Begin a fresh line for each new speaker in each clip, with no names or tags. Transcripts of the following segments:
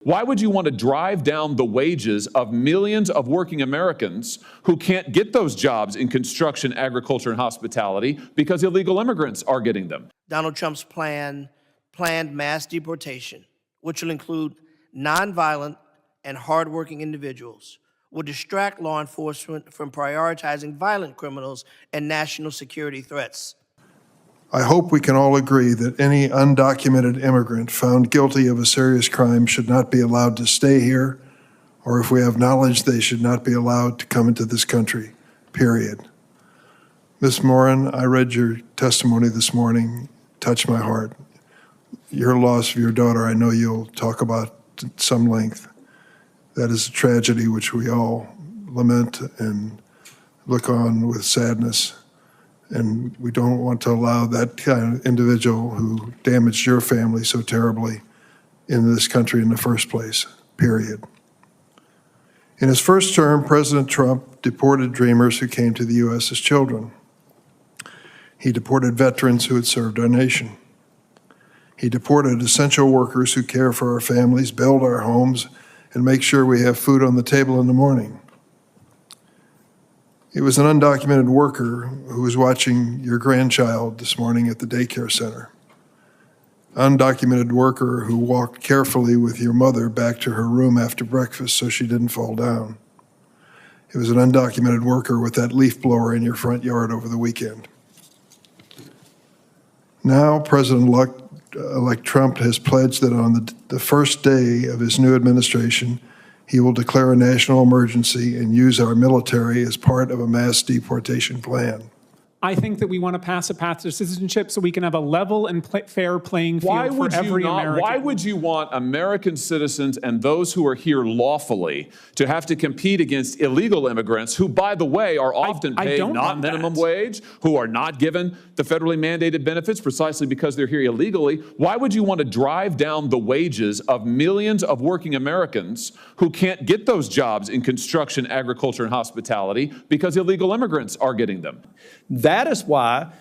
Why would you want to drive down the wages of millions of working Americans who can't get those jobs in construction, agriculture, and hospitality because illegal immigrants are getting them?
Donald Trump's planned mass deportation, which will include nonviolent and hardworking individuals, will distract law enforcement from prioritizing violent criminals and national security threats.
I hope we can all agree that any undocumented immigrant found guilty of a serious crime should not be allowed to stay here, or if we have knowledge, they should not be allowed to come into this country, period. Ms. Morin, I read your testimony this morning, touched my heart. Your loss of your daughter, I know you'll talk about at some length. That is a tragedy which we all lament and look on with sadness. And we don't want to allow that kind of individual who damaged your family so terribly in this country in the first place, period. In his first term, President Trump deported dreamers who came to the U.S. as children. He deported veterans who had served our nation. He deported essential workers who care for our families, build our homes, and make sure we have food on the table in the morning. It was an undocumented worker who was watching your grandchild this morning at the daycare center. Undocumented worker who walked carefully with your mother back to her room after breakfast so she didn't fall down. It was an undocumented worker with that leaf blower in your front yard over the weekend. Now, President-elect Trump has pledged that on the first day of his new administration, he will declare a national emergency and use our military as part of a mass deportation plan.
I think that we want to pass a path to citizenship so we can have a level and fair playing field for every American.
Why would you want American citizens and those who are here lawfully to have to compete against illegal immigrants who, by the way, are often paid not minimum wage, who are not given the federally mandated benefits precisely because they're here illegally? Why would you want to drive down the wages of millions of working Americans who can't get those jobs in construction, agriculture, and hospitality because illegal immigrants are getting them?
That is why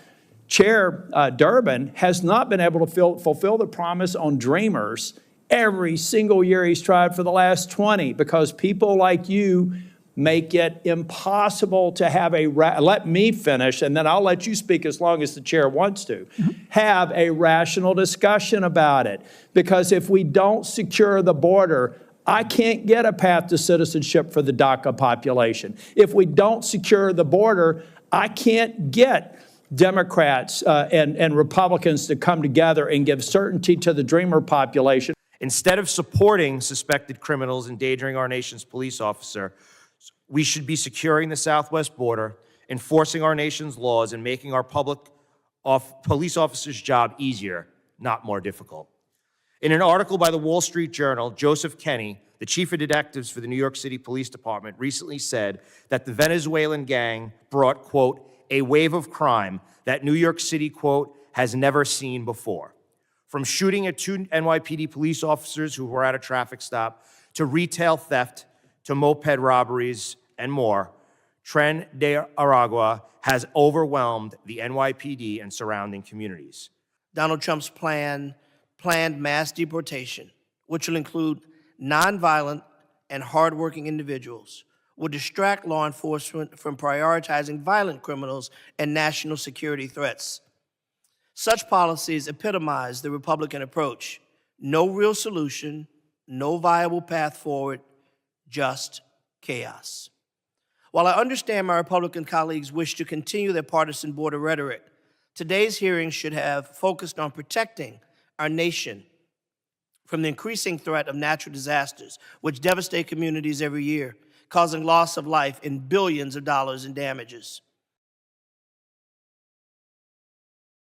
Chair Durbin has not been able to fulfill the promise on Dreamers every single year he's tried for the last 20, because people like you make it impossible to have let me finish, and then I'll let you speak as long as the chair wants to, have a rational discussion about it. Because if we don't secure the border, I can't get a path to citizenship for the DACA population. If we don't secure the border, I can't get Democrats and Republicans to come together and give certainty to the Dreamer population.
Instead of supporting suspected criminals endangering our nation's police officer, we should be securing the southwest border, enforcing our nation's laws, and making our police officers' job easier, not more difficult. In an article by the Wall Street Journal, Joseph Kenney, the chief of detectives for the New York City Police Department, recently said that the Venezuelan gang brought, quote, a wave of crime that New York City, quote, has never seen before. From shooting at 2 NYPD police officers who were at a traffic stop, to retail theft, to moped robberies, and more, Tren de Aragua has overwhelmed the NYPD and surrounding communities.
Donald Trump's planned mass deportation, which will include nonviolent and hardworking individuals, will distract law enforcement from prioritizing violent criminals and national security threats. Such policies epitomize the Republican approach: no real solution, no viable path forward, just chaos. While I understand my Republican colleagues wish to continue their partisan border rhetoric, today's hearings should have focused on protecting our nation from the increasing threat of natural disasters, which devastate communities every year, causing loss of life and billions of dollars in damages.